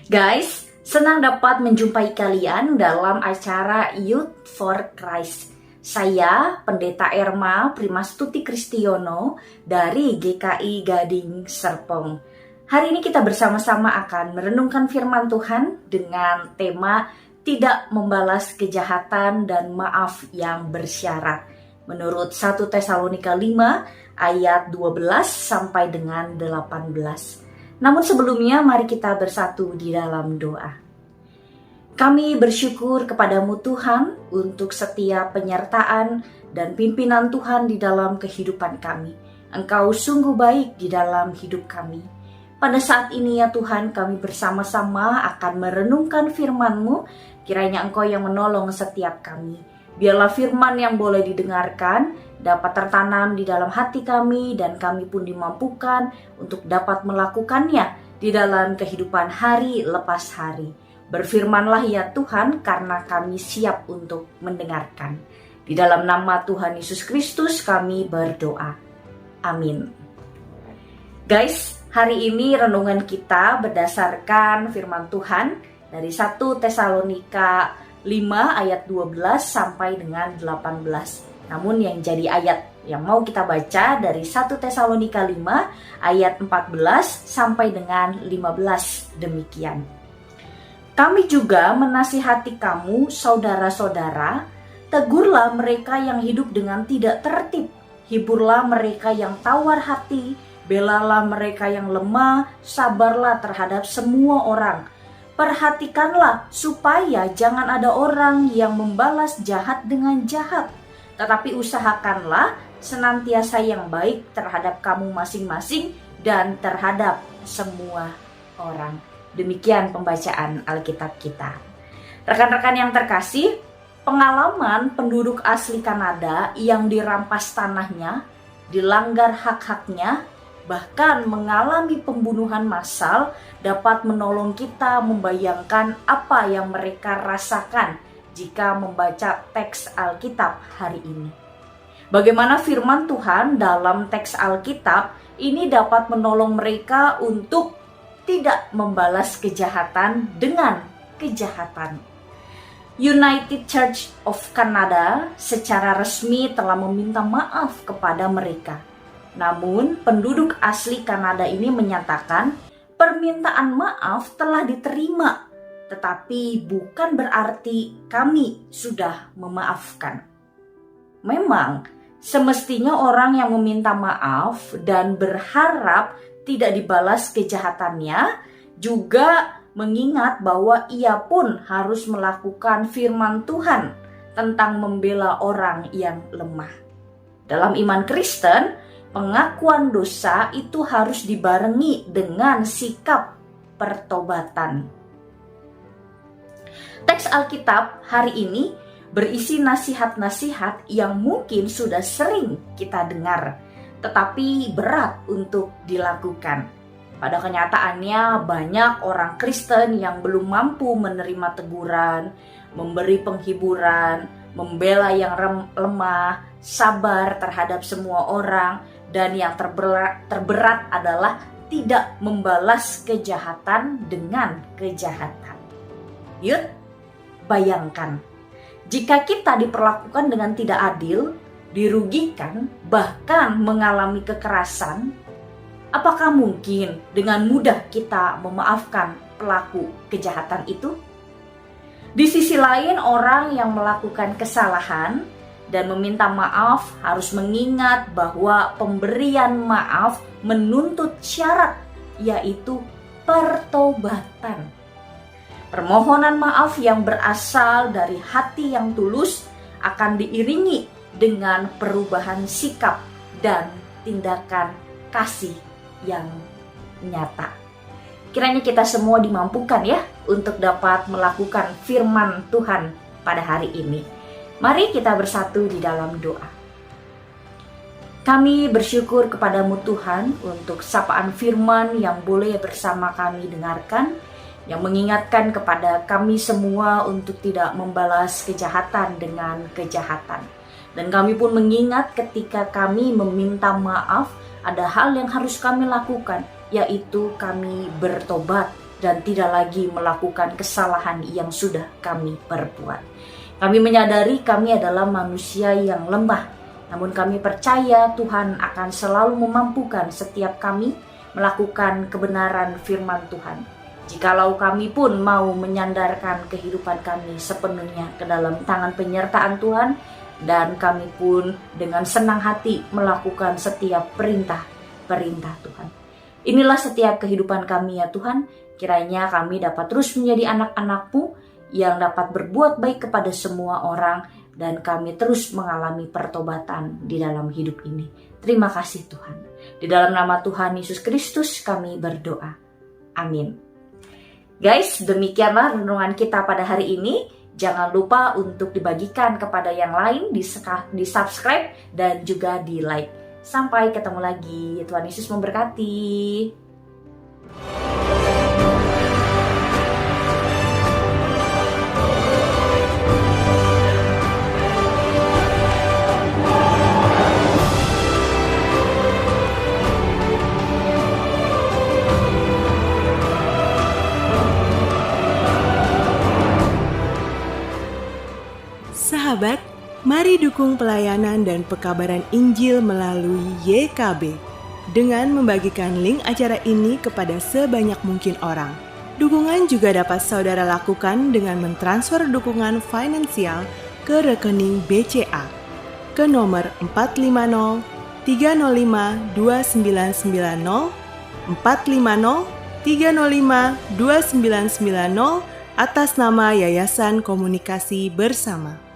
Guys, senang dapat menjumpai kalian dalam acara Youth for Christ. Saya, Pendeta Erma Primastuti Kristiono dari GKI Gading Serpong. Hari ini kita bersama-sama akan merenungkan firman Tuhan dengan tema tidak membalas kejahatan dan maaf yang bersyarat. Menurut 1 Tesalonika 5 ayat 12 sampai dengan 18. Namun sebelumnya mari kita bersatu di dalam doa. Kami bersyukur kepadamu Tuhan untuk setiap penyertaan dan pimpinan Tuhan di dalam kehidupan kami. Engkau sungguh baik di dalam hidup kami. Pada saat ini ya Tuhan, kami bersama-sama akan merenungkan firman-Mu. Kiranya Engkau yang menolong setiap kami. Biarlah firman yang boleh didengarkan dapat tertanam di dalam hati kami dan kami pun dimampukan untuk dapat melakukannya di dalam kehidupan hari lepas hari. Berfirmanlah ya Tuhan karena kami siap untuk mendengarkan. Di dalam nama Tuhan Yesus Kristus kami berdoa. Amin. Guys, hari ini renungan kita berdasarkan firman Tuhan dari 1 Tesalonika 5 ayat 12 sampai dengan 18. Namun yang jadi ayat yang mau kita baca dari 1 Tesalonika 5 ayat 14 sampai dengan 15 demikian. Kami juga menasihati kamu saudara-saudara, tegurlah mereka yang hidup dengan tidak tertib, hiburlah mereka yang tawar hati, belalah mereka yang lemah, sabarlah terhadap semua orang. Perhatikanlah supaya jangan ada orang yang membalas jahat dengan jahat. Tetapi usahakanlah senantiasa yang baik terhadap kamu masing-masing dan terhadap semua orang. Demikian pembacaan Alkitab kita. Rekan-rekan yang terkasih, pengalaman penduduk asli Kanada yang dirampas tanahnya, dilanggar hak-haknya, bahkan mengalami pembunuhan massal dapat menolong kita membayangkan apa yang mereka rasakan jika membaca teks Alkitab hari ini. Bagaimana firman Tuhan dalam teks Alkitab ini dapat menolong mereka untuk tidak membalas kejahatan dengan kejahatan. United Church of Canada secara resmi telah meminta maaf kepada mereka. Namun, penduduk asli Kanada ini menyatakan permintaan maaf telah diterima, tetapi bukan berarti kami sudah memaafkan. Memang, semestinya orang yang meminta maaf dan berharap tidak dibalas kejahatannya juga mengingat bahwa ia pun harus melakukan firman Tuhan tentang membela orang yang lemah. Dalam iman Kristen, pengakuan dosa itu harus dibarengi dengan sikap pertobatan. Teks Alkitab hari ini berisi nasihat-nasihat yang mungkin sudah sering kita dengar, tetapi berat untuk dilakukan. Pada kenyataannya banyak orang Kristen yang belum mampu menerima teguran, memberi penghiburan, membela yang lemah, sabar terhadap semua orang, dan yang terberat adalah tidak membalas kejahatan dengan kejahatan. Yuk, bayangkan, jika kita diperlakukan dengan tidak adil, dirugikan, bahkan mengalami kekerasan, apakah mungkin dengan mudah kita memaafkan pelaku kejahatan itu? Di sisi lain, orang yang melakukan kesalahan dan meminta maaf harus mengingat bahwa pemberian maaf menuntut syarat, yaitu pertobatan. Permohonan maaf yang berasal dari hati yang tulus akan diiringi dengan perubahan sikap dan tindakan kasih yang nyata. Kiranya kita semua dimampukan ya untuk dapat melakukan firman Tuhan pada hari ini. Mari kita bersatu di dalam doa. Kami bersyukur kepadamu Tuhan untuk sapaan firman yang boleh bersama kami dengarkan, yang mengingatkan kepada kami semua untuk tidak membalas kejahatan dengan kejahatan. Dan kami pun mengingat ketika kami meminta maaf, ada hal yang harus kami lakukan, yaitu kami bertobat dan tidak lagi melakukan kesalahan yang sudah kami perbuat. Kami menyadari kami adalah manusia yang lemah, namun kami percaya Tuhan akan selalu memampukan setiap kami melakukan kebenaran firman Tuhan. Jikalau kami pun mau menyandarkan kehidupan kami sepenuhnya ke dalam tangan penyertaan Tuhan, dan kami pun dengan senang hati melakukan setiap perintah Tuhan. Inilah setiap kehidupan kami ya Tuhan, kiranya kami dapat terus menjadi anak-anak-Mu yang dapat berbuat baik kepada semua orang, dan kami terus mengalami pertobatan di dalam hidup ini. Terima kasih Tuhan. Di dalam nama Tuhan Yesus Kristus kami berdoa. Amin. Guys, demikianlah renungan kita pada hari ini. Jangan lupa untuk dibagikan kepada yang lain, di subscribe dan juga di like. Sampai ketemu lagi. Tuhan Yesus memberkati. Sahabat, mari dukung pelayanan dan pekabaran Injil melalui YKB dengan membagikan link acara ini kepada sebanyak mungkin orang. Dukungan juga dapat saudara lakukan dengan mentransfer dukungan finansial ke rekening BCA ke nomor 450 305 2990 450 305 2990 atas nama Yayasan Komunikasi Bersama.